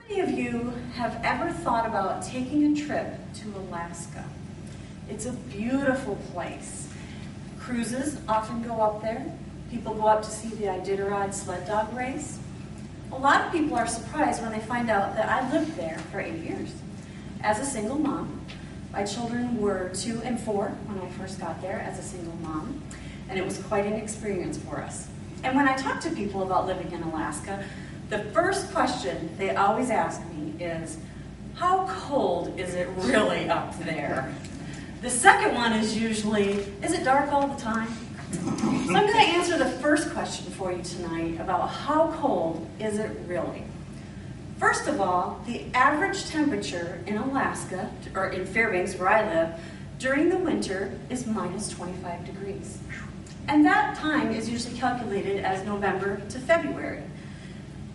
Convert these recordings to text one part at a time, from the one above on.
How many of you have ever thought about taking a trip to Alaska? It's a beautiful place. Cruises often go up there. People go up to see the Iditarod sled dog race. A lot of people are surprised when they find out that I lived there for 8 years. As a single mom, my children were 2 and 4 when I first got there as a single mom, and it was quite an experience for us. And when I talk to people about living in Alaska, the first question they always ask me is, how cold is it really up there? The second one is usually, is it dark all the time? So I'm going to answer the first question for you tonight about how cold is it really. First of all, the average temperature in Alaska, or in Fairbanks where I live, during the winter is minus 25 degrees. And that time is usually calculated as November to February.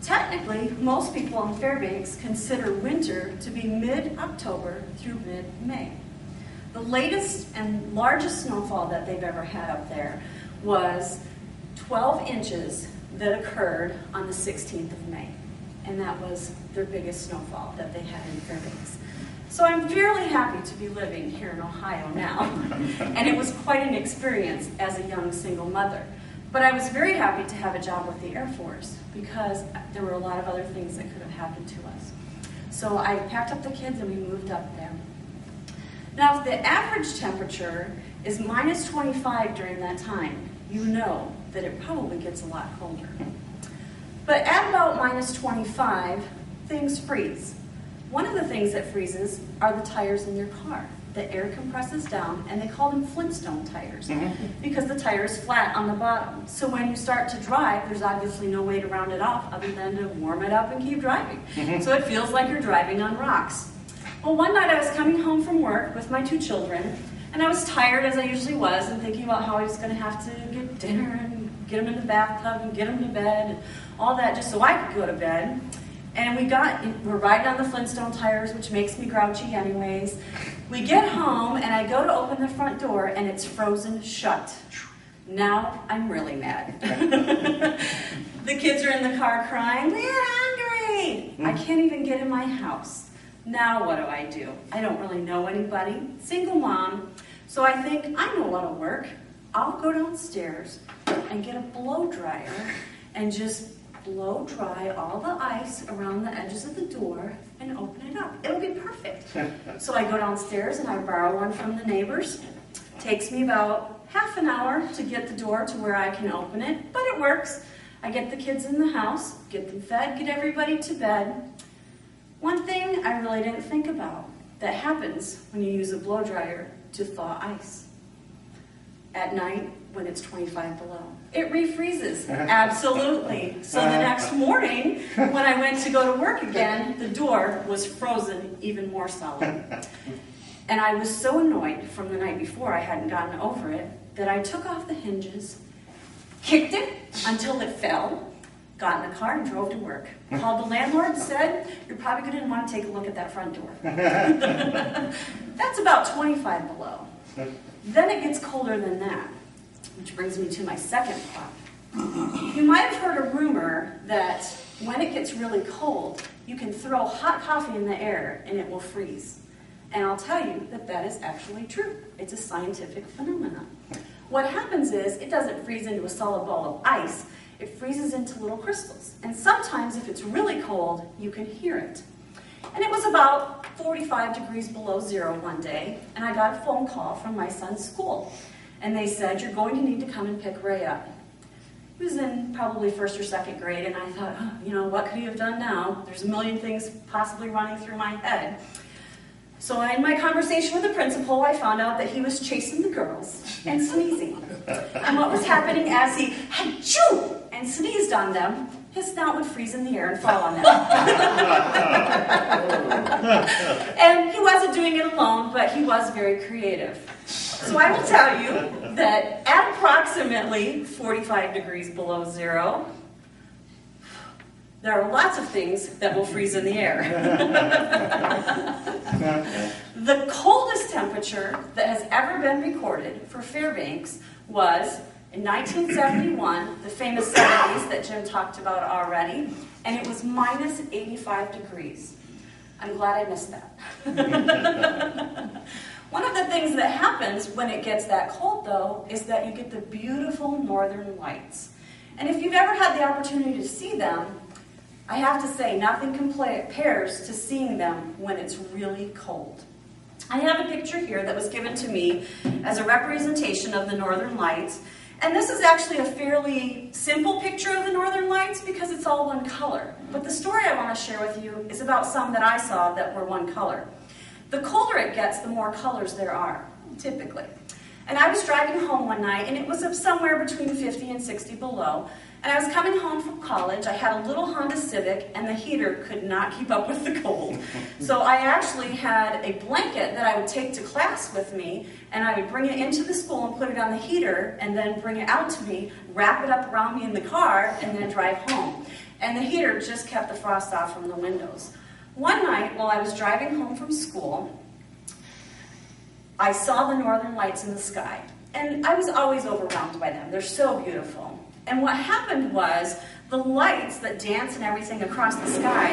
Technically, most people in Fairbanks consider winter to be mid-October through mid-May. The latest and largest snowfall that they've ever had up there was 12 inches that occurred on the 16th of May. And that was their biggest snowfall that they had in Fairbanks. So I'm fairly happy to be living here in Ohio now. And it was quite an experience as a young single mother. But I was very happy to have a job with the Air Force because there were a lot of other things that could have happened to us. So I packed up the kids and we moved up there. Now, if the average temperature is minus 25 during that time, you know that it probably gets a lot colder. But at about minus 25, things freeze. One of the things that freezes are the tires in your car. The air compresses down, and they call them Flintstone tires because the tire is flat on the bottom. So when you start to drive, there's obviously no way to round it off other than to warm it up and keep driving. So it feels like you're driving on rocks. Well, one night I was coming home from work with my 2 children, and I was tired as I usually was and thinking about how I was going to have to get dinner and get them in the bathtub and get them to bed and all that just so I could go to bed. And we're riding on the Flintstone tires, which makes me grouchy anyways. We get home, and I go to open the front door, and it's frozen shut. Now I'm really mad. The kids are in the car crying, we're hungry! I can't even get in my house. Now what do? I don't really know anybody, single mom, so I think I know what'll work. I'll go downstairs and get a blow dryer and just blow dry all the ice around the edges of the door and open it up. It'll be perfect. So I go downstairs and I borrow one from the neighbors. Takes me about half an hour to get the door to where I can open it, but it works. I get the kids in the house, get them fed, get everybody to bed. One thing I really didn't think about that happens when you use a blow dryer to thaw ice. At night, when it's 25 below. It refreezes, absolutely. So the next morning, when I went to go to work again, the door was frozen even more solid. And I was so annoyed from the night before, I hadn't gotten over it, that I took off the hinges, kicked it until it fell, got in the car and drove to work. Called the landlord, said, you're probably going to want to take a look at that front door. That's about 25 below. Then it gets colder than that, which brings me to my second thought. You might have heard a rumor that when it gets really cold, you can throw hot coffee in the air and it will freeze. And I'll tell you that that is actually true. It's a scientific phenomenon. What happens is it doesn't freeze into a solid ball of ice, it freezes into little crystals. And sometimes if it's really cold, you can hear it. And it was about 45 degrees below zero one day, and I got a phone call from my son's school. And they said, you're going to need to come and pick Ray up. He was in probably 1st or 2nd grade, and I thought, oh, what could he have done now? There's a million things possibly running through my head. So in my conversation with the principal, I found out that he was chasing the girls and sneezing. And what was happening as he achoo and sneezed on them, his snout would freeze in the air and fall on them. And he wasn't doing it alone, but he was very creative. So I will tell you that at approximately 45 degrees below zero, there are lots of things that will freeze in the air. The coldest temperature that has ever been recorded for Fairbanks was In 1971, the famous 70s that Jim talked about already, and it was minus 85 degrees. I'm glad I missed that. One of the things that happens when it gets that cold, though, is that you get the beautiful northern lights. And if you've ever had the opportunity to see them, I have to say, nothing compares to seeing them when it's really cold. I have a picture here that was given to me as a representation of the northern lights. And this is actually a fairly simple picture of the northern lights because it's all one color. But the story I want to share with you is about some that I saw that were one color. The colder it gets, the more colors there are, typically. And I was driving home one night, and it was somewhere between 50 and 60 below. And I was coming home from college. I had a little Honda Civic, and the heater could not keep up with the cold. So I actually had a blanket that I would take to class with me, and I would bring it into the school and put it on the heater, and then bring it out to me, wrap it up around me in the car, and then drive home. And the heater just kept the frost off from the windows. One night, while I was driving home from school, I saw the northern lights in the sky. And I was always overwhelmed by them. They're so beautiful. And what happened was the lights that dance and everything across the sky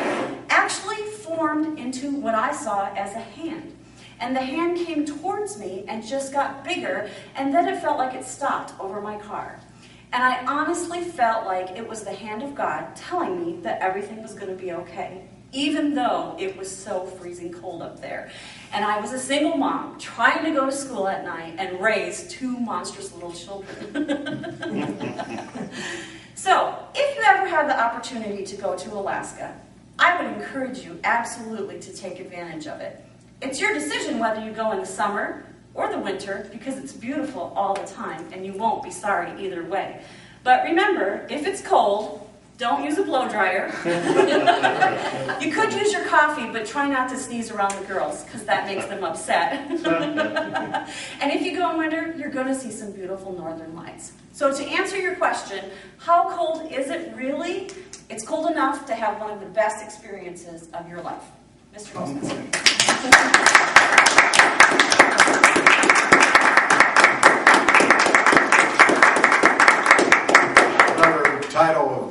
actually formed into what I saw as a hand. And the hand came towards me and just got bigger, and then it felt like it stopped over my car. And I honestly felt like it was the hand of God telling me that everything was going to be okay, even though it was so freezing cold up there. And I was a single mom trying to go to school at night and raise two monstrous little children. So, if you ever have the opportunity to go to Alaska, I would encourage you absolutely to take advantage of it. It's your decision whether you go in the summer or the winter, because it's beautiful all the time and you won't be sorry either way. But remember, if it's cold, don't use a blow dryer. You could use your coffee, but try not to sneeze around the girls, because that makes them upset. And if you go in winter, you're going to see some beautiful northern lights. So to answer your question, how cold is it really? It's cold enough to have one of the best experiences of your life. Mr. Goldsmith.